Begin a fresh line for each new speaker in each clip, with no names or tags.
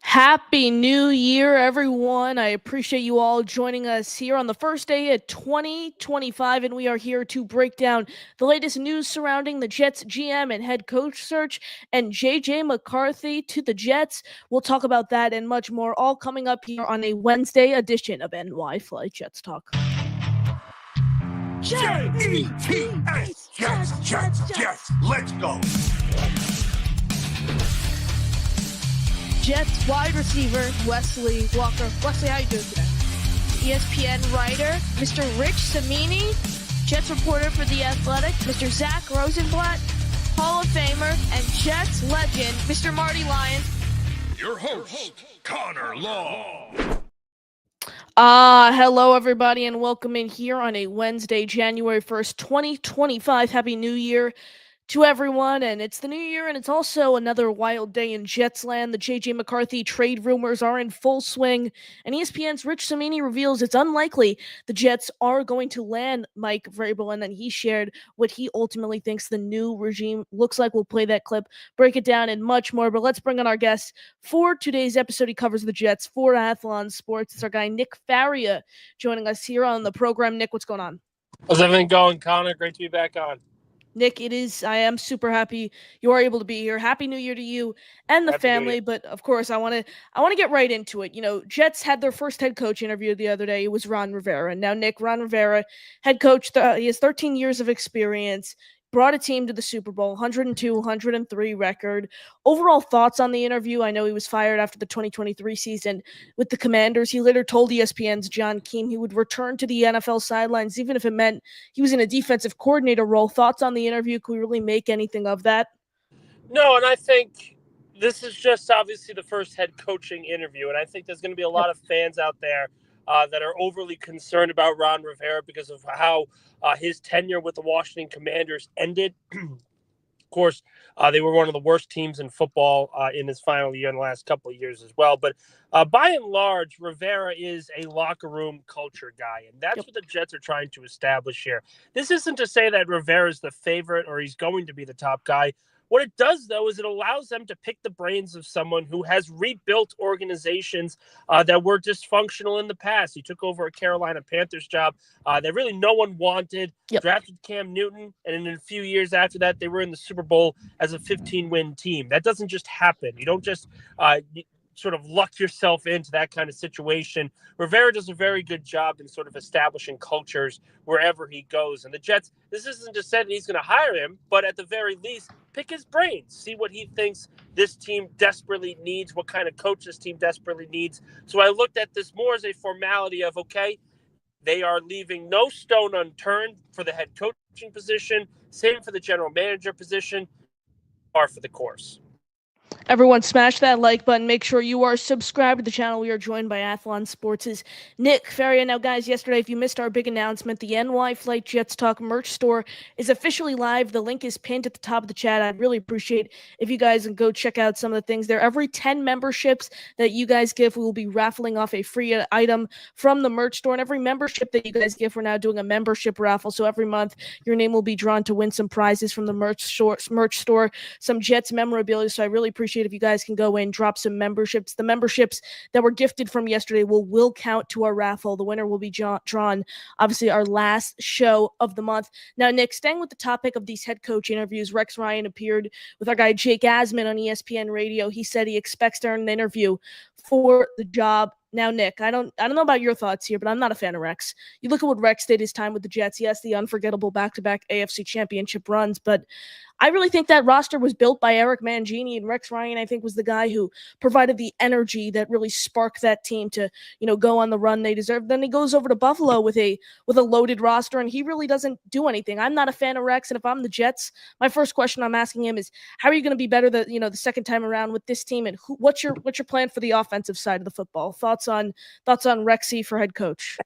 Happy New Year, everyone. I appreciate you all joining us here on the first day of 2025, and we are here to break down the latest news surrounding the Jets GM and head coach search and J.J. McCarthy to the Jets. We'll talk about that and much more, all coming up here on a Wednesday edition of NY Jets Talk.
J-E-T-S, Jets, let's go.
Jets wide receiver Wesley Walker. Wesley, how you doing today? ESPN writer Mr. Rich Cimini, Jets reporter for The Athletic, Mr. Zach Rosenblatt, Hall of Famer and Jets legend Mr. Marty Lyons.
Your host, Connor Law.
Hello everybody and welcome in here on a Wednesday, January 1st, 2025. Happy New Year to everyone, and it's the new year, and it's also another wild day in Jets land. The J.J. McCarthy trade rumors are in full swing, and ESPN's Rich Cimini reveals it's unlikely the Jets are going to land Mike Vrabel, and then he shared what he ultimately thinks the new regime looks like. We'll play that clip, break it down, and much more, but let's bring on our guest for today's episode. He covers the Jets for Athlon Sports. It's our guy, Nick Faria, joining us here on the program. Nick, what's going on?
How's everything going, Connor? Great to be back on.
Nick, I am super happy you are able to be here. Happy New Year to you and the family. But of course, I want to get right into it. You know, Jets had their first head coach interview the other day. It was Ron Rivera. And now, Nick, Ron Rivera, head coach, he has 13 years of experience, brought a team to the Super Bowl, 102, 103 record. Overall thoughts on the interview? I know he was fired after the 2023 season with the Commanders. He later told ESPN's John Keane he would return to the NFL sidelines, even if it meant he was in a defensive coordinator role. Thoughts on the interview? Can we really make anything of that?
No, and I think this is just obviously the first head coaching interview, and I think there's going to be a lot of fans out there that are overly concerned about Ron Rivera because of how his tenure with the Washington Commanders ended. Of course, they were one of the worst teams in football in his final year and the last couple of years as well. But by and large, Rivera is a locker room culture guy, and that's what the Jets are trying to establish here. This isn't to say that Rivera is the favorite or he's going to be the top guy. What it does, though, is it allows them to pick the brains of someone who has rebuilt organizations that were dysfunctional in the past. He took over a Carolina Panthers job that really no one wanted, drafted Cam Newton, and in a few years after that, they were in the Super Bowl as a 15-win team. That doesn't just happen. You don't just sort of luck yourself into that kind of situation. Rivera does a very good job in sort of establishing cultures wherever he goes. And the Jets, this isn't to say that he's going to hire him, but at the very least, pick his brains, see what he thinks this team desperately needs, what kind of coach this team desperately needs. So I looked at this more as a formality of, okay, they are leaving no stone unturned for the head coaching position, same for the general manager position, par for the course.
Everyone smash that like button. Make sure you are subscribed to the channel. We are joined by Athlon Sports' Nick Faria. Now, guys, yesterday, if you missed our big announcement, the NY Jets Talk merch store is officially live. The link is pinned at the top of the chat. I'd really appreciate if you guys can go check out some of the things there. Every 10 memberships that you guys give, we will be raffling off a free item from the merch store. And every membership that you guys give, we're now doing a membership raffle. So every month, your name will be drawn to win some prizes from the merch store, some Jets memorabilia. So I really appreciate if you guys can go in, drop some memberships. The memberships that were gifted from yesterday will count to our raffle. The winner will be drawn, obviously, our last show of the month. Now, Nick, staying with the topic of these head coach interviews, Rex Ryan appeared with our guy Jake Asman on ESPN Radio. He said he expects to earn an interview for the job. Now, Nick, I don't know about your thoughts here, but I'm not a fan of Rex. You look at what Rex did his time with the Jets. Yes, the unforgettable back-to-back AFC championship runs, but I really think that roster was built by Eric Mangini, and Rex Ryan, I think, was the guy who provided the energy that really sparked that team to, go on the run they deserved. Then he goes over to Buffalo with a loaded roster, and he really doesn't do anything. I'm not a fan of Rex, and if I'm the Jets, my first question I'm asking him is, how are you going to be better the second time around with this team, and what's your plan for the offensive side of the football? Thoughts on Rexy for head coach?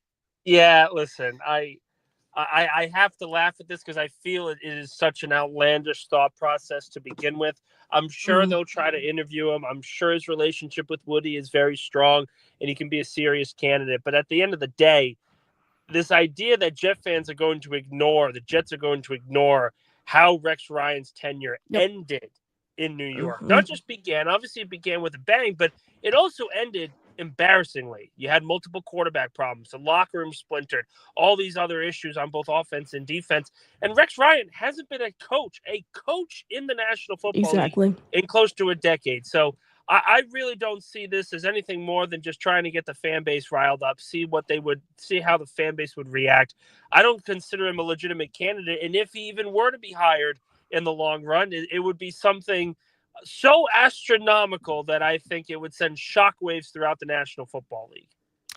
Yeah, listen, I have to laugh at this because I feel it is such an outlandish thought process to begin with. I'm sure they'll try to interview him. I'm sure his relationship with Woody is very strong and he can be a serious candidate. But at the end of the day, this idea that Jet fans are going to ignore, the Jets are going to ignore how Rex Ryan's tenure ended in New York. Not just began, obviously it began with a bang, but it also ended embarrassingly. You had multiple quarterback problems, the locker room splintered, all these other issues on both offense and defense. And Rex Ryan hasn't been a coach in the National Football League in close to a decade. So I really don't see this as anything more than just trying to get the fan base riled up, see how the fan base would react. I don't consider him a legitimate candidate. And if he even were to be hired in the long run, it would be something so astronomical that I think it would send shockwaves throughout the National Football League.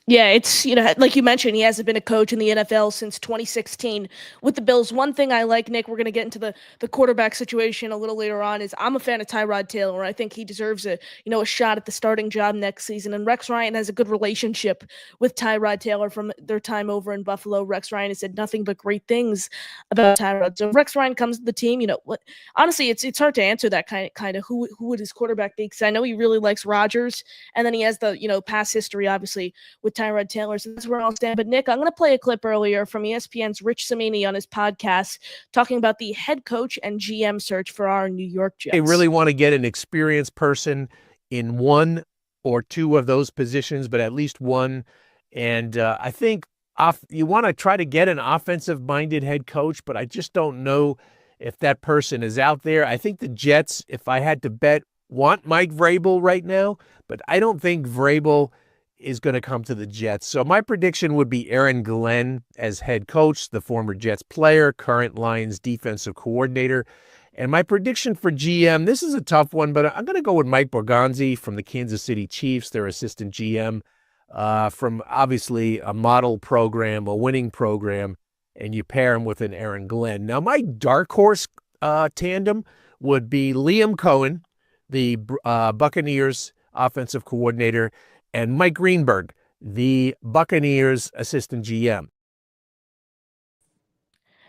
Yeah, it's, like you mentioned, he hasn't been a coach in the NFL since 2016 with the Bills. One thing I like, Nick, we're going to get into the quarterback situation a little later on, is I'm a fan of Tyrod Taylor. I think he deserves a shot at the starting job next season. And Rex Ryan has a good relationship with Tyrod Taylor from their time over in Buffalo. Rex Ryan has said nothing but great things about Tyrod. So if Rex Ryan comes to the team, honestly, it's hard to answer that kind of who would his quarterback be, because I know he really likes Rodgers, and then he has the past history, obviously, with Tyrod Taylor. So that's where I'll stand. But Nick, I'm going to play a clip earlier from ESPN's Rich Cimini on his podcast talking about the head coach and GM search for our New York Jets.
They really want to get an experienced person in one or two of those positions, but at least one. And I think you want to try to get an offensive-minded head coach, but I just don't know if that person is out there. I think the Jets, if I had to bet, want Mike Vrabel right now, but I don't think Vrabel is going to come to the Jets. So my prediction would be Aaron Glenn as head coach, the former Jets player, current Lions defensive coordinator. And my prediction for GM, this is a tough one, but I'm going to go with Mike Borgonzi from the Kansas City Chiefs, their assistant GM, from obviously a model program, a winning program, and you pair him with an Aaron Glenn. Now, my dark horse tandem would be Liam Cohen, the Buccaneers offensive coordinator, and Mike Greenberg, the Buccaneers assistant GM.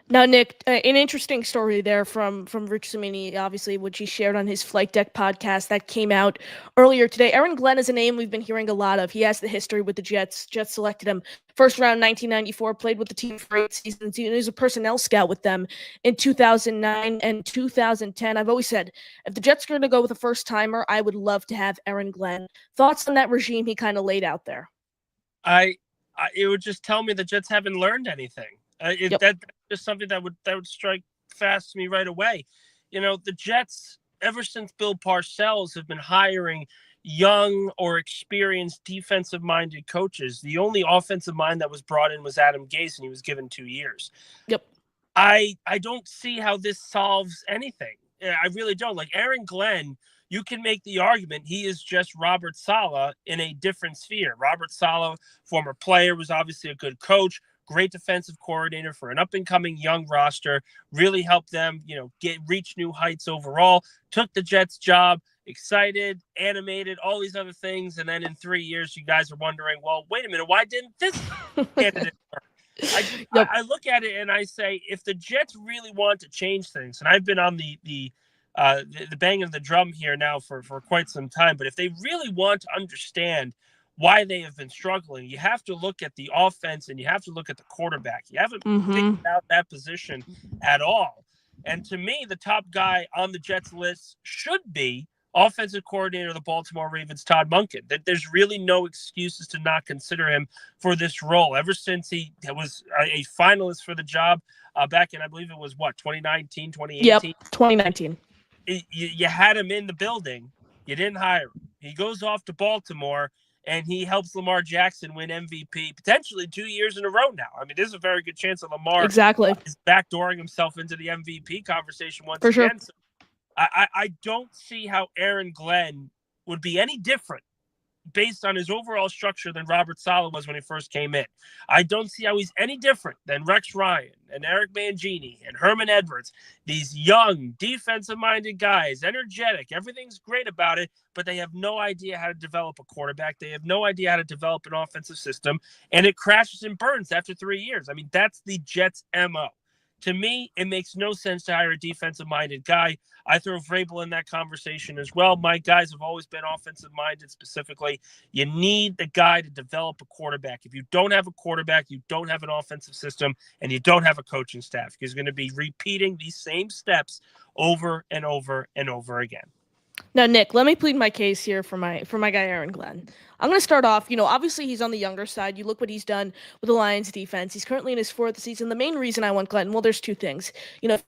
Now, Nick, an interesting story there from Rich Cimini, obviously, which he shared on his Flight Deck podcast that came out earlier today. Aaron Glenn is a name we've been hearing a lot of. He has the history with the Jets. Jets selected him first round 1994, played with the team for 8 seasons. He was a personnel scout with them in 2009 and 2010. I've always said, if the Jets are going to go with a first-timer, I would love to have Aaron Glenn. Thoughts on that regime he kind of laid out there?
It would just tell me the Jets haven't learned anything. That's just something that would strike fast to me right away. The Jets, ever since Bill Parcells, have been hiring young or experienced defensive-minded coaches. The only offensive mind that was brought in was Adam Gase, and he was given 2 years.
Yep.
I don't see how this solves anything. I really don't. Like Aaron Glenn, you can make the argument he is just Robert Saleh in a different sphere. Robert Saleh, former player, was obviously a good coach, great defensive coordinator for an up-and-coming young roster, really helped them, reach new heights overall, took the Jets job, excited, animated, all these other things. And then in 3 years, you guys are wondering, well, wait a minute, why didn't this candidate work? I look at it and I say, if the Jets really want to change things, and I've been on the banging of the drum here now for quite some time, but if they really want to understand why they have been struggling, you have to look at the offense and you have to look at the quarterback. You haven't figured out that position at all. And to me, the top guy on the Jets list should be offensive coordinator of the Baltimore Ravens, Todd Monken. That there's really no excuses to not consider him for this role. Ever since he was a finalist for the job back in, I believe it was 2019, 2018?
Yep, 2019.
You had him in the building. You didn't hire him. He goes off to Baltimore, and he helps Lamar Jackson win MVP potentially 2 years in a row now. I mean, there's a very good chance that Lamar is backdooring himself into the MVP conversation once again. Sure. So I don't see how Aaron Glenn would be any different based on his overall structure than Robert Saleh was when he first came in. I don't see how he's any different than Rex Ryan and Eric Mangini and Herman Edwards. These young, defensive-minded guys, energetic, everything's great about it, but they have no idea how to develop a quarterback. They have no idea how to develop an offensive system, and it crashes and burns after 3 years. I mean, that's the Jets' MO. To me, it makes no sense to hire a defensive-minded guy. I throw Vrabel in that conversation as well. My guys have always been offensive-minded specifically. You need the guy to develop a quarterback. If you don't have a quarterback, you don't have an offensive system, and you don't have a coaching staff. He's going to be repeating these same steps over and over and over again.
Now, Nick, let me plead my case here for my guy Aaron Glenn. I'm going to start off. Obviously he's on the younger side. You look what he's done with the Lions defense. He's currently in his fourth season. The main reason I want Glenn, well, there's two things.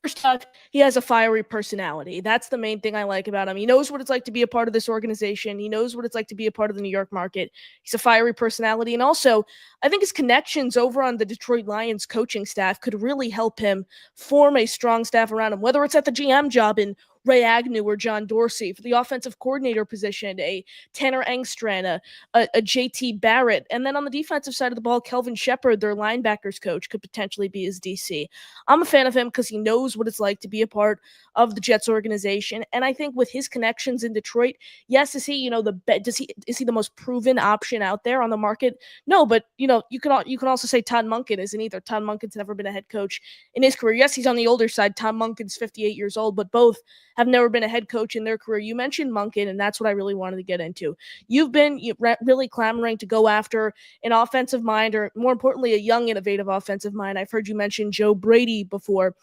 First off, he has a fiery personality. That's the main thing I like about him. He knows what it's like to be a part of this organization. He knows what it's like to be a part of the New York market. He's a fiery personality. And also, I think his connections over on the Detroit Lions coaching staff could really help him form a strong staff around him, whether it's at the GM job in Ray Agnew or John Dorsey, for the offensive coordinator position, a Tanner Engstrand, a JT Barrett. And then on the defensive side of the ball, Kelvin Shepard, their linebackers coach, could potentially be his DC. I'm a fan of him because he knows what it's like to be a part of the Jets organization. And I think with his connections in Detroit, yes, is he, is he the most proven option out there on the market? No, but you can also say Todd Monken isn't either. Todd Monken's never been a head coach in his career. Yes, he's on the older side. Tom Monken's 58 years old, but both have never been a head coach in their career. You mentioned Monken, and that's what I really wanted to get into. You've been really clamoring to go after an offensive mind, or more importantly, a young, innovative offensive mind. I've heard you mention Joe Brady before.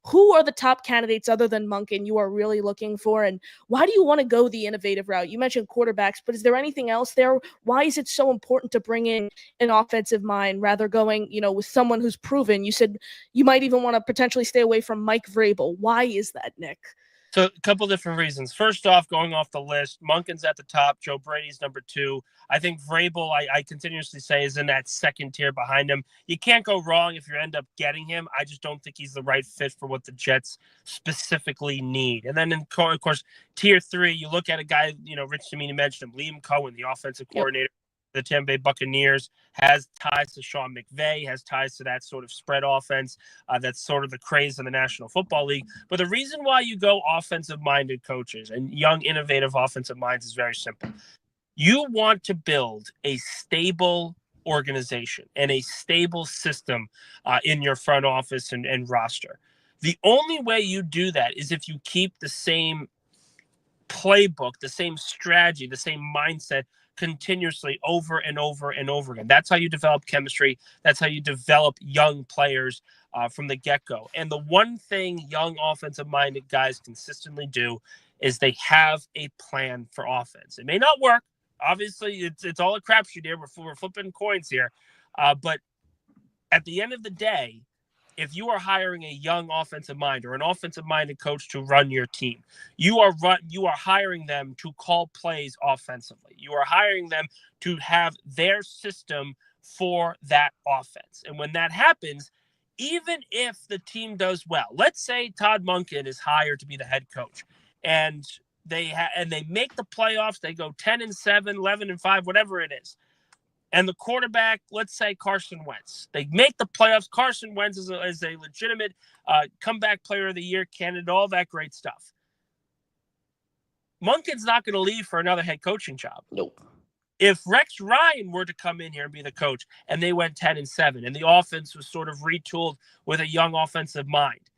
Who are the top candidates other than Monken you are really looking for, and why do you want to go the innovative route? You mentioned quarterbacks, but is there anything else there? Why is it so important to bring in an offensive mind rather going, with someone who's proven? You said you might even want to potentially stay away from Mike Vrabel. Why is that, Nick?
So a couple different reasons. First off, going off the list, Monken's at the top. Joe Brady's number 2. I think Vrabel, I continuously say, is in that second tier behind him. You can't go wrong if you end up getting him. I just don't think he's the right fit for what the Jets specifically need. And then, of course, tier 3, you look at a guy, Rich Cimini mentioned him, Liam Cohen, the offensive coordinator. The Tampa Bay Buccaneers, has ties to Sean McVay, has ties to that sort of spread offense. That's sort of the craze in the National Football League. But the reason why you go offensive-minded coaches and young, innovative offensive minds is very simple. You want to build a stable organization and a stable system in your front office and roster. The only way you do that is if you keep the same playbook, the same strategy, the same mindset continuously over and over and over again. That's how you develop chemistry. That's how you develop young players from the get-go. And the one thing young offensive-minded guys consistently do is they have a plan for offense. It may not work. Obviously, it's all a crapshoot here. We're flipping coins here. But at the end of the day, if you are hiring a young offensive mind or an offensive-minded coach to run your team, you are hiring them to call plays offensively. You are hiring them to have their system for that offense. And when that happens, even if the team does well, let's say Todd Monken is hired to be the head coach, and they make the playoffs, they go 10-7, 11-5, whatever it is. And the quarterback, let's say Carson Wentz. They make the playoffs. Carson Wentz is a legitimate comeback player of the year candidate, all that great stuff. Monken's not going to leave for another head coaching job.
Nope.
If Rex Ryan were to come in here and be the coach and they went 10-7 and the offense was sort of retooled with a young offensive mind,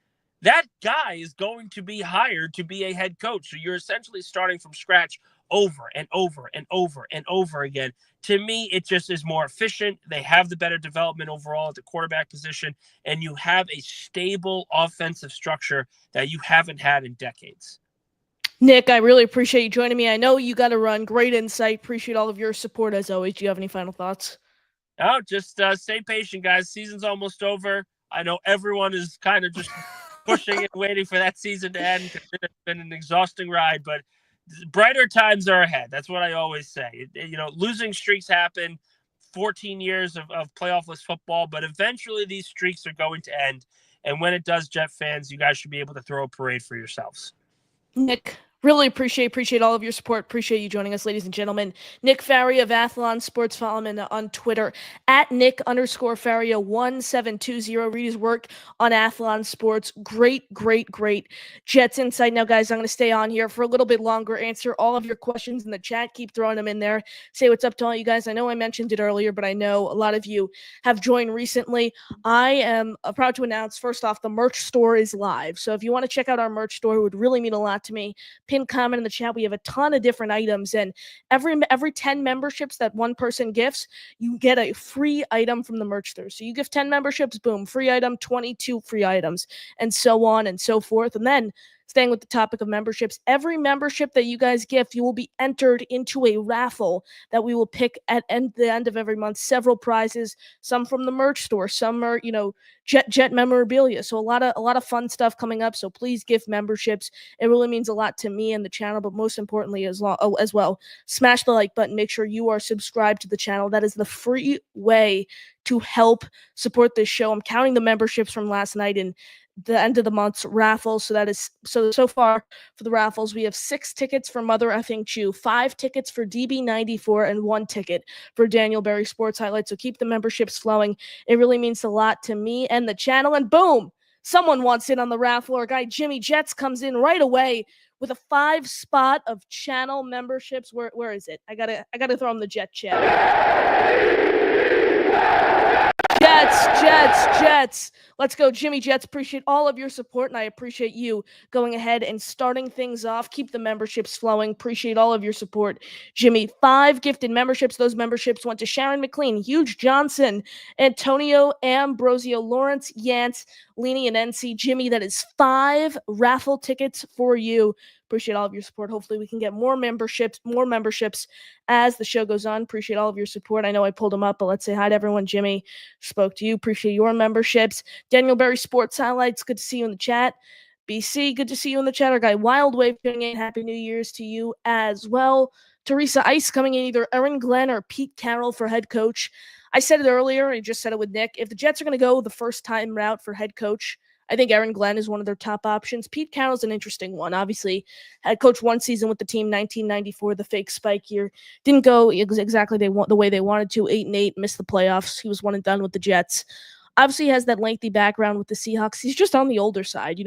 that guy is going to be hired to be a head coach. So you're essentially starting from scratch over and over and over and over again. To me, it just is more efficient. They have the better development overall at the quarterback position, and you have a stable offensive structure that you haven't had in decades.
Nick, I really appreciate you joining me. I know you got to run. Great insight. Appreciate all of your support as always. Do you have any final thoughts?
Oh, just stay patient, guys. Season's almost over. I know everyone is kind of just pushing and waiting for that season to end. It's been an exhausting ride, but brighter times are ahead. That's what I always say. Losing streaks happen, 14 years of playoffless football, but eventually these streaks are going to end. And when it does, Jet fans, you guys should be able to throw a parade for yourselves.
Nick, really appreciate all of your support. Appreciate you joining us, ladies and gentlemen. Nick Faria of Athlon Sports. Follow him on Twitter at Nick_Faria1720. Read his work on Athlon Sports. Great Jets insight. Now, guys, I'm going to stay on here for a little bit longer, answer all of your questions in the chat. Keep throwing them in there. Say what's up to all you guys. I know I mentioned it earlier, but I know a lot of you have joined recently. I am proud to announce, first off, the merch store is live. So if you want to check out our merch store, it would really mean a lot to me. Pin comment in the chat. We have a ton of different items, and every 10 memberships that one person gifts, you get a free item from the merch store. So you give 10 memberships, boom, free item, 22 free items, and so on and so forth. And then staying with the topic of memberships, every membership that you guys gift, you will be entered into a raffle that we will pick at the end of every month. Several prizes, some from the merch store, some are, Jet memorabilia. So a lot of fun stuff coming up. So please gift memberships. It really means a lot to me and the channel, but most importantly as well, smash the like button. Make sure you are subscribed to the channel. That is the free way to help support this show. I'm counting the memberships from last night and the end of the month's raffle. So that is so far for the raffles, we have 6 tickets for Mother Effing Chew, 5 tickets for DB94, and 1 ticket for Daniel Berry Sports Highlights. So keep the memberships flowing. It really means a lot to me and the channel. And boom, someone wants in on the raffle. Our guy Jimmy Jets comes in right away with a 5 spot of channel memberships. Where is it? I gotta throw him the Jet chat. Jets. Let's go, Jimmy Jets. Appreciate all of your support, and I appreciate you going ahead and starting things off. Keep the memberships flowing. Appreciate all of your support, Jimmy. 5 gifted memberships. Those memberships went to Sharon McLean, Hughes Johnson, Antonio Ambrosio, Lawrence Yance, Leany, and NC. Jimmy, that is 5 raffle tickets for you. Appreciate all of your support. Hopefully we can get more memberships as the show goes on. Appreciate all of your support. I know I pulled them up, but let's say hi to everyone. Jimmy, spoke to you. Appreciate your memberships. Daniel Berry Sports Highlights, good to see you in the chat. BC, good to see you in the chat. Our guy Wild Wave tuning in. Happy New Year's to you as well. Teresa Ice coming in, either Aaron Glenn or Pete Carroll for head coach. I said it earlier. I just said it with Nick. If the Jets are going to go the first time route for head coach, I think Aaron Glenn is one of their top options. Pete Carroll's an interesting one. Obviously, had coached 1 season with the team, 1994, the fake spike year. Didn't go exactly the way they wanted to. 8-8, missed the playoffs. He was one and done with the Jets. Obviously, he has that lengthy background with the Seahawks. He's just on the older side.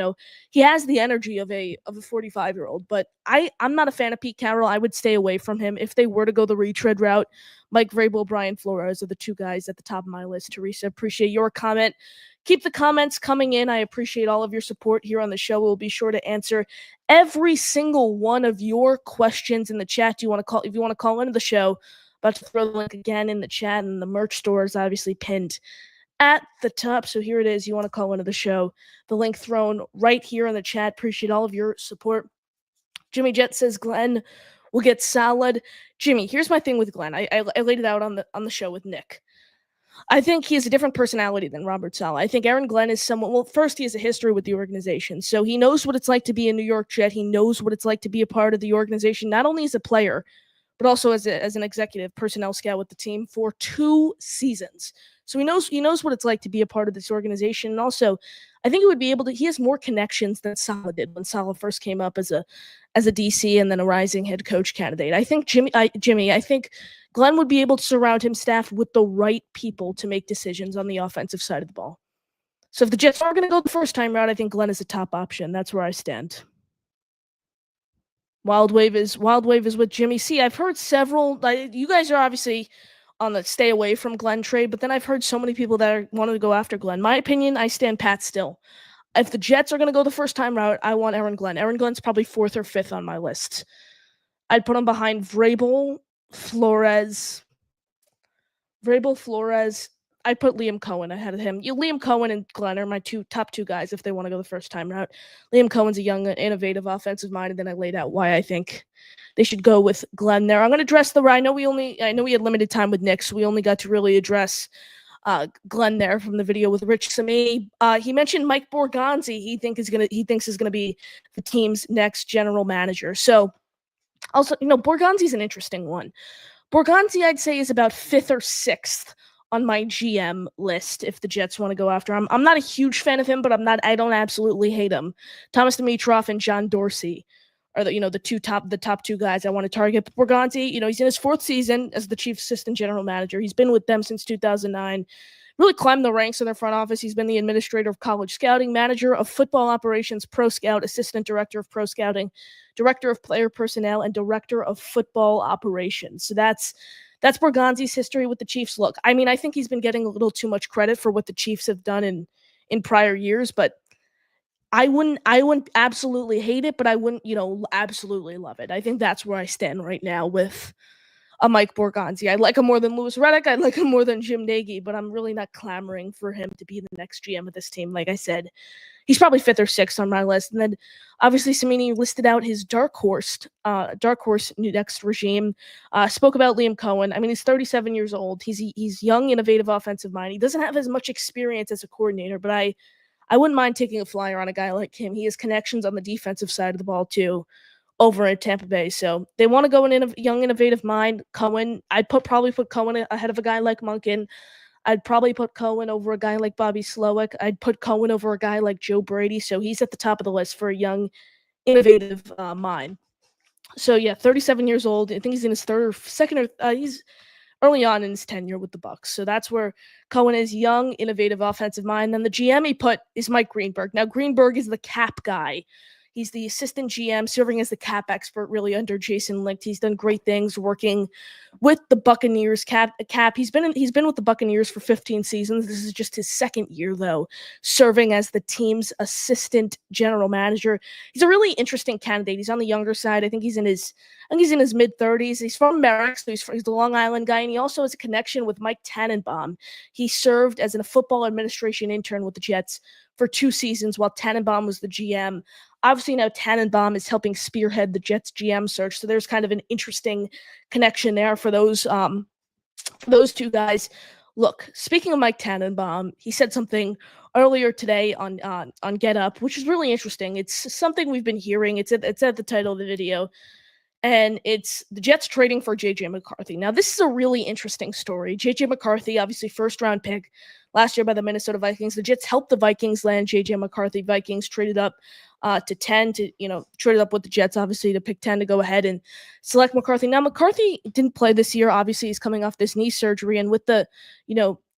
He has the energy of a 45-year-old. But I'm not a fan of Pete Carroll. I would stay away from him if they were to go the retread route. Mike Vrabel, Brian Flores are the 2 guys at the top of my list. Teresa, appreciate your comment. Keep the comments coming in. I appreciate all of your support here on the show. We'll be sure to answer every single one of your questions in the chat. If you want to call into the show, about to throw the link again in the chat, and the merch store is obviously pinned at the top. So here it is. You want to call into the show. The link thrown right here in the chat. Appreciate all of your support. Jimmy Jet says Glenn will get solid. Jimmy, here's my thing with Glenn. I laid it out on the show with Nick. I think he has a different personality than Robert Saleh. I think Aaron Glenn is someone, well, first, he has a history with the organization. So he knows what it's like to be a New York Jet. He knows what it's like to be a part of the organization, not only as a player, but also as an executive personnel scout with the team for 2 seasons. So he knows what it's like to be a part of this organization. And also, I think he has more connections than Saleh did when Saleh first came up as a DC and then a rising head coach candidate. I think I think Glenn would be able to surround his staff with the right people to make decisions on the offensive side of the ball. So if the Jets are going to go the first time route, I think Glenn is a top option. That's where I stand. Wild Wave is with Jimmy C. I've heard several. You guys are obviously on the stay away from Glenn trade, but then I've heard so many people that wanted to go after Glenn. My opinion, I stand pat still. If the Jets are going to go the first time route, I want Aaron Glenn. Aaron Glenn's probably 4th or 5th on my list. I'd put him behind Vrabel, Flores. I put Liam Cohen ahead of him. Liam Cohen and Glenn are my top two guys if they want to go the first time route. Liam Cohen's a young, innovative offensive mind, and then I laid out why I think they should go with Glenn there. I'm going to address I know we had limited time with Nick, so we only got to really address Glenn there from the video with Rich Samini. He mentioned Mike Borgonzi. He thinks is gonna be the team's next general manager. So also, Borgonzi's an interesting one. Borgonzi, I'd say, is about 5th or 6th on my GM list if the Jets want to go after him. I'm not a huge fan of him, but I don't absolutely hate him. Thomas Dimitroff and John Dorsey are the top 2 guys I want to target. But Borgonzi, he's in his 4th season as the chief assistant general manager. He's been with them since 2009. Really climbed the ranks in their front office. He's been the administrator of college scouting, manager of football operations, pro scout, assistant director of pro scouting, director of player personnel, and director of football operations. So that's Borgonzi's history with the Chiefs. Look, I think he's been getting a little too much credit for what the Chiefs have done in prior years, but I wouldn't absolutely hate it, but I wouldn't, absolutely love it. I think that's where I stand right now with a Mike Borgonzi. I like him more than Louis Riddick. I like him more than Jim Nagy, but I'm really not clamoring for him to be the next GM of this team. Like I said, he's probably 5th or 6th on my list. And then obviously Cimini listed out his dark horse next regime. Spoke about Liam Cohen. I mean, he's 37 years old. He's young, innovative offensive mind. He doesn't have as much experience as a coordinator, but I wouldn't mind taking a flyer on a guy like him. He has connections on the defensive side of the ball too, over in Tampa Bay. So they want to go in young, innovative mind. Cohen, I'd probably put Cohen ahead of a guy like Monken. I'd probably put Cohen over a guy like Bobby Slowick. I'd put Cohen over a guy like Joe Brady. So he's at the top of the list for a young, innovative mind. So yeah, 37 years old. I think he's in his he's early on in his tenure with the Bucs. So that's where Cohen is, young, innovative offensive mind. Then the GM he put is Mike Greenberg. Now, Greenberg is the cap guy. He's the assistant GM, serving as the cap expert, really, under Jason Licht. He's done great things working with the Buccaneers cap. He's been with the Buccaneers for 15 seasons. This is just his 2nd year, though, serving as the team's assistant general manager. He's a really interesting candidate. He's on the younger side. I think he's in his mid-30s. He's from Merrick, so he's the Long Island guy, and he also has a connection with Mike Tannenbaum. He served as a football administration intern with the Jets for 2 seasons while Tannenbaum was the GM. Obviously, now Tannenbaum is helping spearhead the Jets GM search, so there's kind of an interesting connection there for those 2 guys. Look, speaking of Mike Tannenbaum, he said something earlier today on Get Up, which is really interesting. It's something we've been hearing. It's at the title of the video, and it's the Jets trading for J.J. McCarthy. Now, this is a really interesting story. J.J. McCarthy, obviously first-round pick last year by the Minnesota Vikings. The Jets helped the Vikings land J.J. McCarthy. Vikings traded up to 10 traded up with the Jets, obviously, to pick 10 to go ahead and select McCarthy. Now, McCarthy didn't play this year. Obviously, he's coming off this knee surgery. And with the,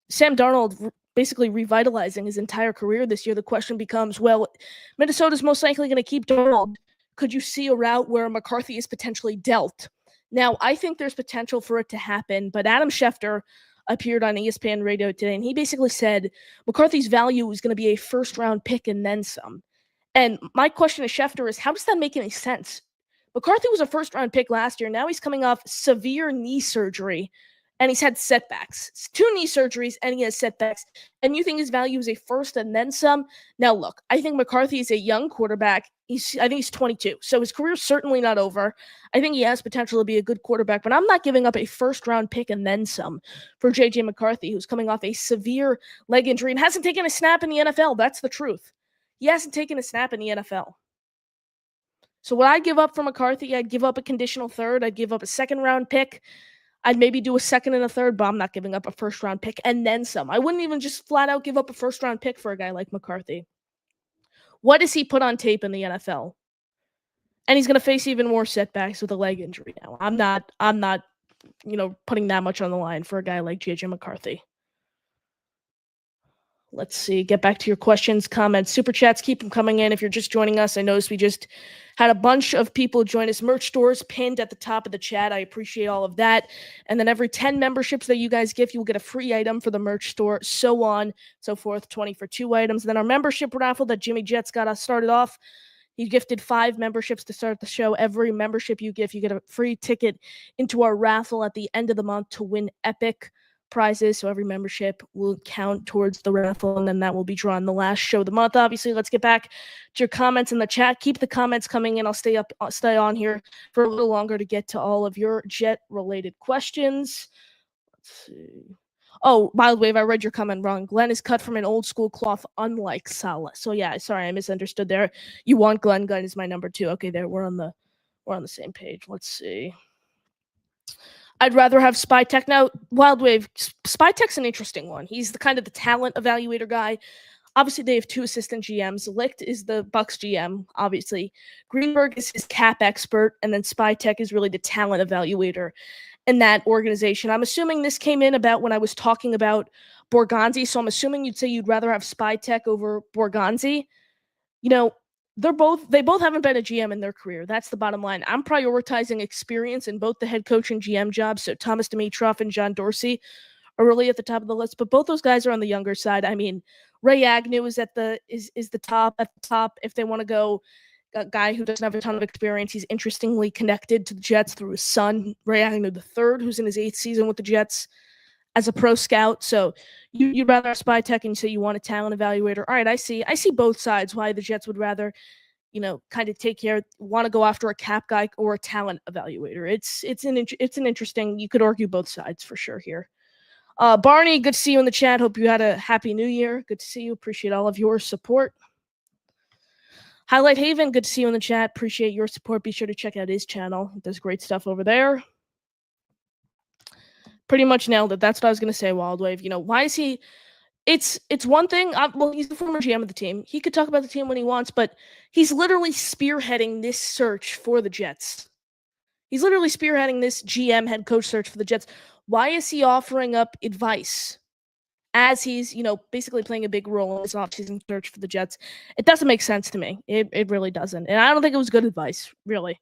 Sam Darnold basically revitalizing his entire career this year, the question becomes, well, Minnesota's most likely going to keep Darnold. Could you see a route where McCarthy is potentially dealt? Now, I think there's potential for it to happen, but Adam Schefter appeared on ESPN Radio today, and he basically said McCarthy's value is going to be a first-round pick and then some. And my question to Schefter is, how does that make any sense? McCarthy was a first-round pick last year. Now he's coming off severe knee surgery, and he's had setbacks. It's 2 knee surgeries, and he has setbacks. And you think his value is a first and then some? Now, look, I think McCarthy is a young quarterback. I think he's 22, so his career's certainly not over. I think he has potential to be a good quarterback, but I'm not giving up a first-round pick and then some for J.J. McCarthy, who's coming off a severe leg injury and hasn't taken a snap in the NFL. That's the truth. He hasn't taken a snap in the NFL. So what I give up for McCarthy, I'd give up a conditional third. I'd give up a second-round pick. I'd maybe do a second and a third, but I'm not giving up a first-round pick and then some. I wouldn't even just flat-out give up a first-round pick for a guy like McCarthy. What does he put on tape in the NFL? And he's going to face even more setbacks with a leg injury now. I'm not, putting that much on the line for a guy like J.J. McCarthy. Let's see. Get back to your questions, comments, super chats. Keep them coming in. If you're just joining us, I noticed we just had a bunch of people join us. Merch stores pinned at the top of the chat. I appreciate all of that. And then every 10 memberships that you guys give, you'll get a free item for the merch store, so on, so forth, 20 for 2 items. And then our membership raffle that Jimmy Jets got us started off. He gifted 5 memberships to start the show. Every membership you give, you get a free ticket into our raffle at the end of the month to win epic prizes. So every membership will count towards the raffle, and then that will be drawn the last show of the month. Obviously, let's get back to your comments in the chat. Keep the comments coming in. I'll stay on here for a little longer to get to all of your Jet-related questions. Let's see. Oh, Wild Wave, I read your comment wrong. Glenn is cut from an old school cloth, unlike Salah. So yeah, sorry, I misunderstood there. You want Glenn. Glenn is my number 2. Okay, there we're on the same page. Let's see. I'd rather have Spytech. Now, Wild Wave, Spytech's an interesting one. He's the kind of the talent evaluator guy. Obviously, they have 2 assistant GMs. Licht is the Bucs GM, obviously. Greenberg is his cap expert, and then Spytech is really the talent evaluator in that organization. I'm assuming this came in about when I was talking about Borgonzi, so I'm assuming you'd say you'd rather have Spytech over Borgonzi. They both haven't been a GM in their career. That's the bottom line. I'm prioritizing experience in both the head coach and GM jobs. So Thomas Dimitroff and John Dorsey are really at the top of the list, but both those guys are on the younger side. I mean, Ray Agnew is the top if they want to go a guy who doesn't have a ton of experience. He's interestingly connected to the Jets through his son, Ray Agnew III, who's in his 8th season with the Jets as a pro scout. So you'd rather have spy tech and say you want a talent evaluator. All right, I see both sides why the Jets would rather, kind of want to go after a cap guy or a talent evaluator. It's an interesting, you could argue both sides for sure here. Barney, good to see you in the chat. Hope you had a happy new year. Good to see you. Appreciate all of your support. Highlight Haven, good to see you in the chat. Appreciate your support. Be sure to check out his channel. There's great stuff over there. Pretty much nailed it. That's what I was going to say, Wildwave. Why is he... It's one thing. Well, he's the former GM of the team. He could talk about the team when he wants, but he's literally spearheading this search for the Jets. He's literally spearheading this GM head coach search for the Jets. Why is he offering up advice as he's, basically playing a big role in this offseason search for the Jets? It doesn't make sense to me. It really doesn't. And I don't think it was good advice, really.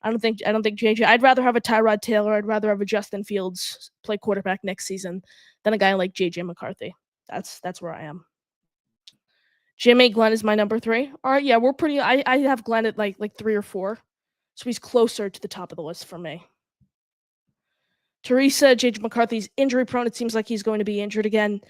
I don't think J.J. I'd rather have a Tyrod Taylor. I'd rather have a Justin Fields play quarterback next season than a guy like J.J. McCarthy. That's where I am. Jimmy, Glenn is my number 3. All right, yeah, we're pretty. I have Glenn at like 3 or 4, so he's closer to the top of the list for me. Teresa, J.J. McCarthy's injury prone. It seems like he's going to be injured again.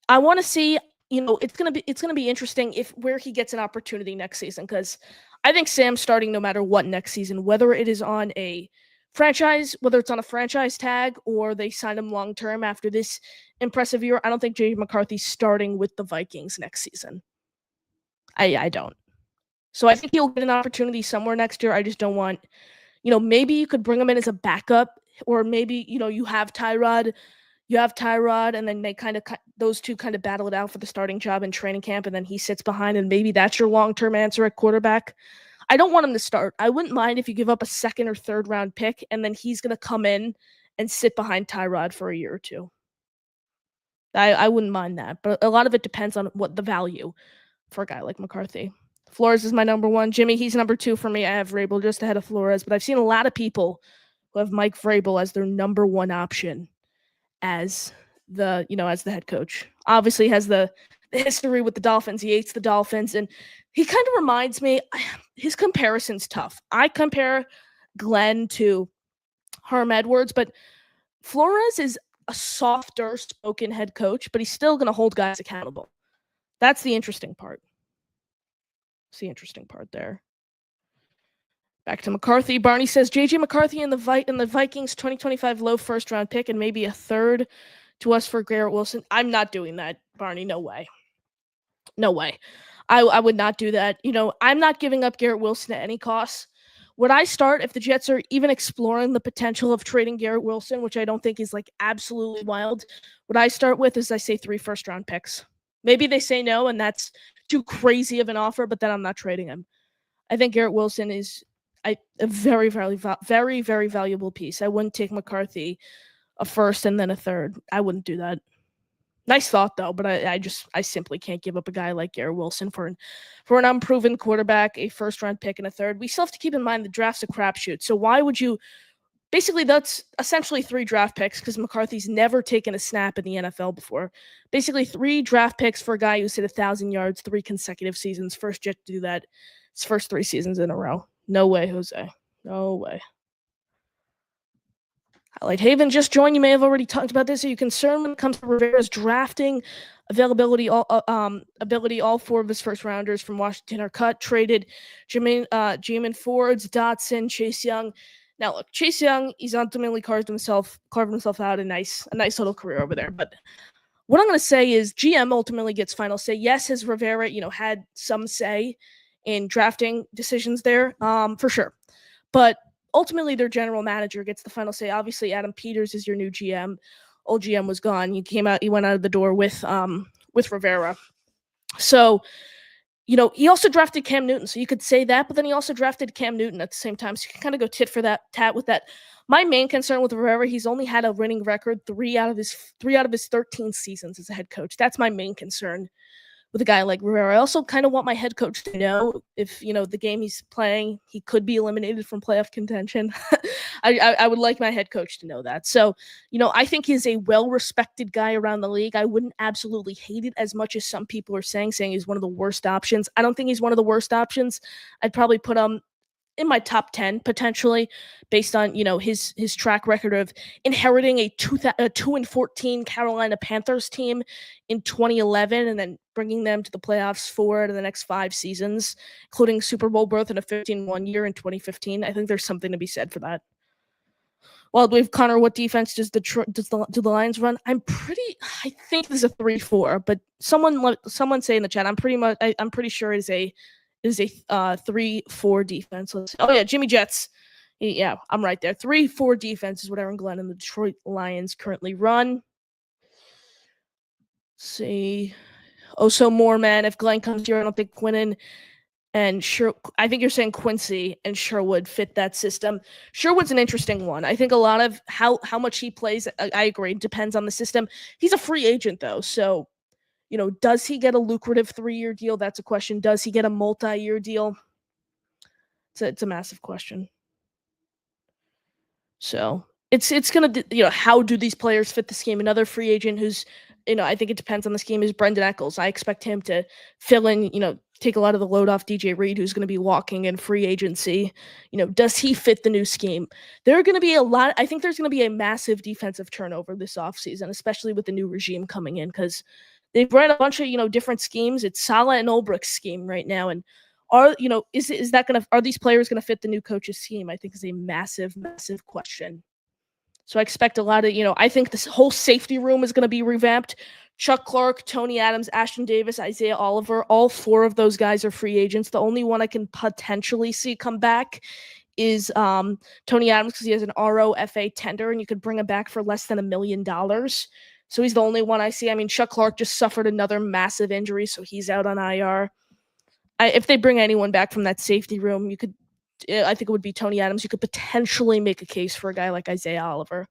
I want to see. It's gonna be interesting where he gets an opportunity next season, because I think Sam's starting no matter what next season, whether it is on a franchise, whether it's on a franchise tag or they sign him long term after this impressive year. I don't think J.J. McCarthy's starting with the Vikings next season. I don't. So I think he'll get an opportunity somewhere next year. I just don't want, maybe you could bring him in as a backup, or maybe, you have Tyrod, and then those two kind of battle it out for the starting job in training camp, and then he sits behind, and maybe that's your long-term answer at quarterback. I don't want him to start. I wouldn't mind if you give up a 2nd or 3rd round pick, and then he's going to come in and sit behind Tyrod for a year or two. I wouldn't mind that, but a lot of it depends on what the value for a guy like McCarthy. Flores is my number 1. Jimmy, he's number 2 for me. I have Vrabel just ahead of Flores, but I've seen a lot of people who have Mike Vrabel as their number 1 option as the head coach. Obviously has the history with the Dolphins. He hates the Dolphins, and he kind of reminds me, his comparison's tough. I compare Glenn to Herm Edwards, but Flores is a softer spoken head coach, but he's still going to hold guys accountable. That's the interesting part. It's the interesting part there. Back to McCarthy. Barney says J.J. McCarthy in the Vikings 2025 low 1st round pick and maybe a 3rd to us for Garrett Wilson. I'm not doing that, Barney. No way. No way. I would not do that. I'm not giving up Garrett Wilson at any cost. Would I start if the Jets are even exploring the potential of trading Garrett Wilson, which I don't think is absolutely wild? What I start with is I say 3 1st round picks. Maybe they say no, and that's too crazy of an offer, but then I'm not trading him. I think Garrett Wilson is a very, very, very, very valuable piece. I wouldn't take McCarthy a 1st and then a 3rd. I wouldn't do that. Nice thought, though, but I simply can't give up a guy like Garrett Wilson for an unproven quarterback, a 1st round pick, and a 3rd. We still have to keep in mind the draft's a crapshoot. So why would you? Basically, that's essentially 3 draft picks, because McCarthy's never taken a snap in the NFL before. Basically, 3 draft picks for a guy who's hit 1,000 yards 3 consecutive seasons. First Jet to do that. His first 3 seasons in a row. No way, Jose. No way. Highlight Haven just joined. You may have already talked about this. Are you concerned when it comes to Rivera's drafting ability? All 4 of his 1st rounders from Washington are cut, traded. Jamin Fords, Dotson, Chase Young. Now look, Chase Young, he's ultimately carved himself out a nice little career over there. But what I'm going to say is GM ultimately gets final say. Yes, has Rivera, had some say in drafting decisions there, for sure. But ultimately, their general manager gets the final say. Obviously, Adam Peters is your new GM. Old GM was gone. He went out of the door with Rivera. So, he also drafted Cam Newton. So you could say that, but then he also drafted Cam Newton at the same time. So you can kind of go tat with that. My main concern with Rivera, he's only had a winning record 3 out of his 13 seasons as a head coach. That's my main concern with a guy like Rivera. I also kind of want my head coach to know if, the game he's playing, he could be eliminated from playoff contention. I would like my head coach to know that. So, I think he's a well-respected guy around the league. I wouldn't absolutely hate it as much as some people are saying he's one of the worst options. I don't think he's one of the worst options. I'd probably put him in my top 10 potentially, based on his track record of inheriting a 2-14 Carolina Panthers team in 2011 and then bringing them to the playoffs 4 out of the next 5 seasons, including Super Bowl berth in a 15-1 year in 2015. I think there's something to be said for that. Well, we've Connor, what defense do the Lions run? I think this is a 3-4, but someone say in the chat. I'm pretty sure it is a 3-4 defense. Oh yeah, Jimmy Jets. Yeah, I'm right there. 3-4 defense is what Aaron Glenn and the Detroit Lions currently run. Let's see. So more, man. If Glenn comes here, I don't think Quinnen and I think you're saying Quincy and Sherwood fit that system. Sherwood's an interesting one. I think a lot of how much he plays, I agree, depends on the system. He's a free agent though, so does he get a lucrative 3-year deal? That's a question. Does he get a multi-year deal? It's a massive question. So it's gonna how do these players fit the scheme? Another free agent who's I think it depends on the scheme is Brendan Eccles. I expect him to fill in, take a lot of the load off DJ Reed, who's going to be walking in free agency. Does he fit the new scheme? There are going to be I think there's going to be a massive defensive turnover this offseason, especially with the new regime coming in, because they've run a bunch of, different schemes. It's Saleh and Ulbricht's scheme right now. And are these players going to fit the new coach's scheme? I think is a massive, massive question. So I expect a lot of, I think this whole safety room is going to be revamped. Chuck Clark, Tony Adams, Ashton Davis, Isaiah Oliver, all 4 of those guys are free agents. The only one I can potentially see come back is Tony Adams, because he has an ROFA tender and you could bring him back for less than $1 million. So he's the only one I see. I mean, Chuck Clark just suffered another massive injury, so he's out on IR. If they bring anyone back from that safety room, I think it would be Tony Adams. You could potentially make a case for a guy like Isaiah Oliver.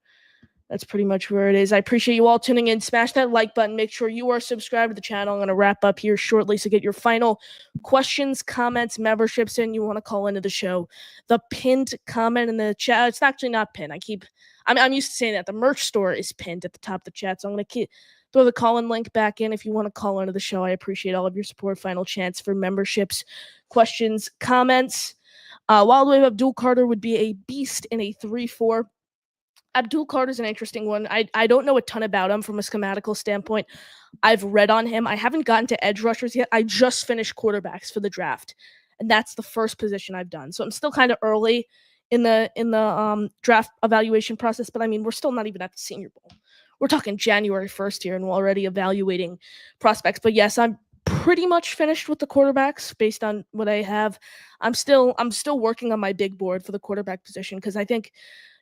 That's pretty much where it is. I appreciate you all tuning in. Smash that like button. Make sure you are subscribed to the channel. I'm going to wrap up here shortly. So get your final questions, comments, memberships, and you want to call into the show. The pinned comment in the chat. It's actually not pinned. I'm used to saying that. The merch store is pinned at the top of the chat. So I'm going to throw the call-in link back in if you want to call into the show. I appreciate all of your support. Final chance for memberships, questions, comments. Wildwave Abdul Carter would be a beast in a 3-4. Abdul Carter's an interesting one. I don't know a ton about him from a schematical standpoint. I've read on him. I haven't gotten to edge rushers yet. I just finished quarterbacks for the draft, and that's the first position I've done. So I'm still kind of early in the draft evaluation process. But I mean, we're still not even at the Senior Bowl. We're talking January 1st here, and we're already evaluating prospects. But yes, I'm pretty much finished with the quarterbacks based on what I have. I'm still working on my big board for the quarterback position, because I think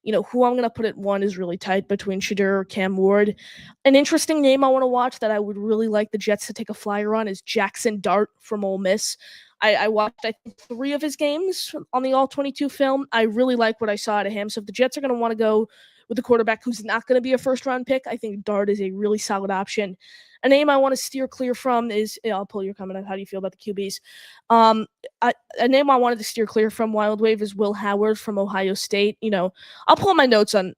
who I'm going to put at 1 is really tight between Shadur or Cam Ward. An interesting name I want to watch that I would really like the Jets to take a flyer on is Jackson Dart from Ole Miss. I watched, I think, 3 of his games on the All-22 film. I really like what I saw out of him. So if the Jets are going to want to go with a quarterback who's not going to be a first-round pick, I think Dart is a really solid option. A name I want to steer clear from is, I'll pull your comment on how do you feel about the QBs. A name I wanted to steer clear from Wild Wave is Will Howard from Ohio State. I'll pull up my notes on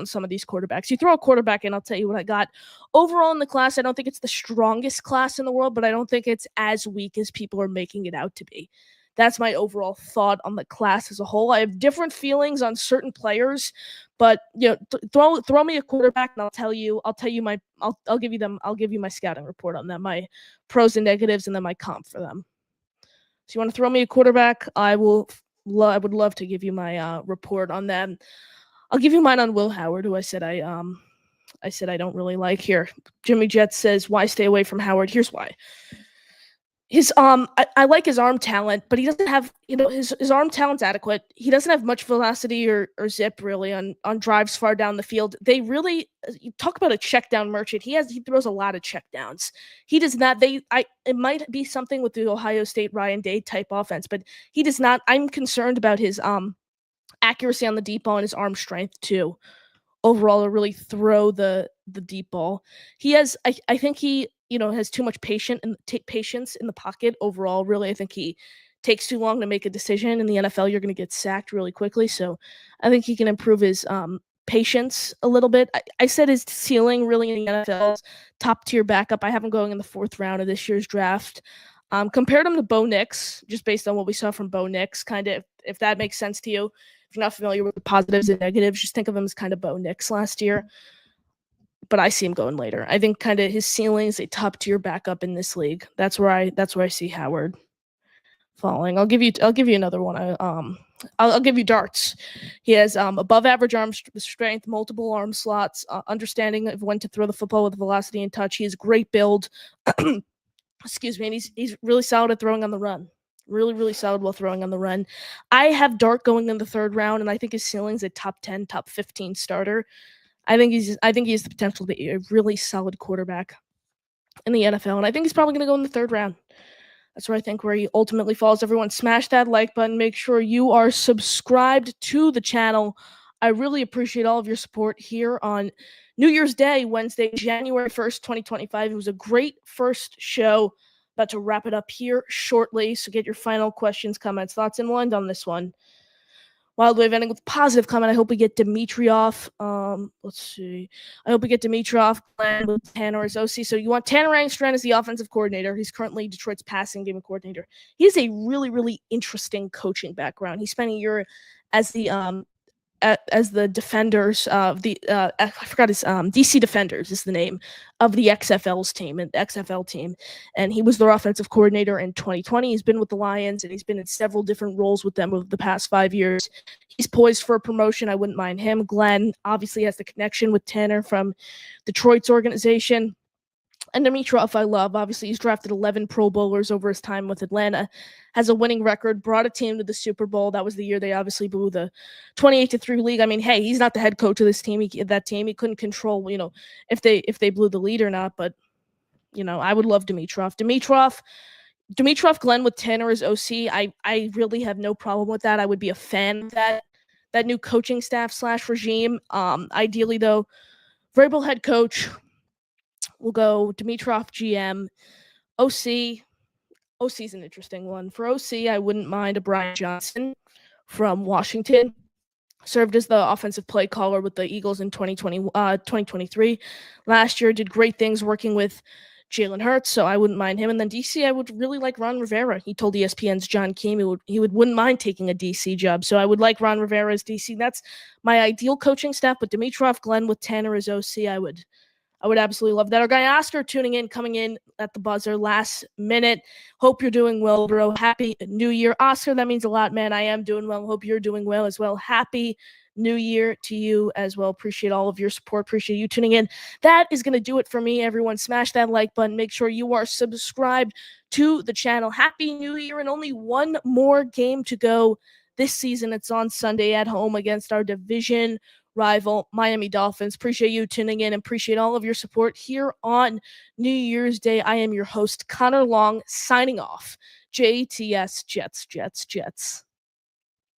some of these quarterbacks. You throw a quarterback in, I'll tell you what I got. Overall in the class, I don't think it's the strongest class in the world, but I don't think it's as weak as people are making it out to be. That's my overall thought on the class as a whole. I have different feelings on certain players, but throw me a quarterback and I'll give you my scouting report on them, my pros and negatives, and then my comp for them. So you want to throw me a quarterback, I would love to give you my report on them. I'll give you mine on Will Howard, who I said I don't really like here. Jimmy Jets says, why stay away from Howard? Here's why. His I like his arm talent, but he doesn't have, his arm talent's adequate. He doesn't have much velocity or zip really on drives far down the field. They really, you talk about a check down merchant. He throws a lot of check downs. He does not, it might be something with the Ohio State Ryan Day type offense, but he does not. I'm concerned about his accuracy on the deep ball and his arm strength too. Overall, to really throw the deep ball. He has, I think he has too much patience in the pocket overall. Really, I think he takes too long to make a decision. In the NFL, you're going to get sacked really quickly. So I think he can improve his patience a little bit. I said his ceiling really in the NFL is top tier backup. I have him going in the 4th round of this year's draft. Compared him to Bo Nix, just based on what we saw from Bo Nix, kind of, if that makes sense to you. If you're not familiar with the positives and negatives, just think of him as kind of Bo Nix last year. But I see him going later. I think kind of his ceiling is a top tier backup in this league. That's where I see Howard falling. I'll give you another one. I'll give you darts. He has above average arm strength, multiple arm slots, understanding of when to throw the football with velocity and touch. He has great build. Excuse me, and he's really solid at throwing on the run. Really, really solid while throwing on the run. I have Dart going in the 3rd round, and I think his ceiling's a top 10, top 15 starter. I think he has the potential to be a really solid quarterback in the NFL, and I think he's probably going to go in the 3rd round. That's where I think where he ultimately falls. Everyone, smash that like button. Make sure you are subscribed to the channel. I really appreciate all of your support here on New Year's Day, Wednesday, January 1st, 2025. It was a great first show. About to wrap it up here shortly, so get your final questions, comments, thoughts, and wind on this one. Wild Wave ending with positive comment. I hope we get Dimitrov. Let's see. I hope we get Dimitrov, Glenn with Tanner as OC. So you want Tanner Angstrand as the offensive coordinator. He's currently Detroit's passing game coordinator. He has a really, really interesting coaching background. He spent a year as the defenders of I forgot his DC Defenders is the name of the XFL team, and he was their offensive coordinator in 2020. He's been with the Lions, and he's been in several different roles with them over the past 5 years. He's poised for a promotion. I wouldn't mind him. Glenn obviously has the connection with Tanner from Detroit's organization. And Dimitrov, I love. Obviously, he's drafted 11 Pro Bowlers over his time with Atlanta, has a winning record, brought a team to the Super Bowl. That was the year they obviously blew the 28-3 league. I mean, hey, he's not the head coach of this team. He couldn't control, if they blew the lead or not. But, I would love Dimitrov. Dimitrov, Glenn with Tanner as OC. I really have no problem with that. I would be a fan of that new coaching staff / regime. Ideally, though, Vrabel head coach. We'll go Dimitrov GM. OC's an interesting one. For OC, I wouldn't mind a Brian Johnson from Washington. Served as the offensive play caller with the Eagles in 2023. Last year, did great things working with Jalen Hurts, so I wouldn't mind him. And then DC, I would really like Ron Rivera. He told ESPN's John Keane he wouldn't mind taking a DC job, so I would like Ron Rivera as DC. That's my ideal coaching staff, but Dimitrov, Glenn with Tanner as OC, I would absolutely love that. Our guy Oscar coming in at the buzzer last minute. Hope you're doing well, bro. Happy New Year. Oscar, that means a lot, man. I am doing well. Hope you're doing well as well. Happy New Year to you as well. Appreciate all of your support. Appreciate you tuning in. That is going to do it for me, everyone. Smash that like button. Make sure you are subscribed to the channel. Happy New Year, and only one more game to go this season. It's on Sunday at home against our division rival Miami Dolphins. Appreciate you tuning in and appreciate all of your support here on New Year's Day. I am your host, Connor Long, signing off. JTS Jets, Jets, Jets.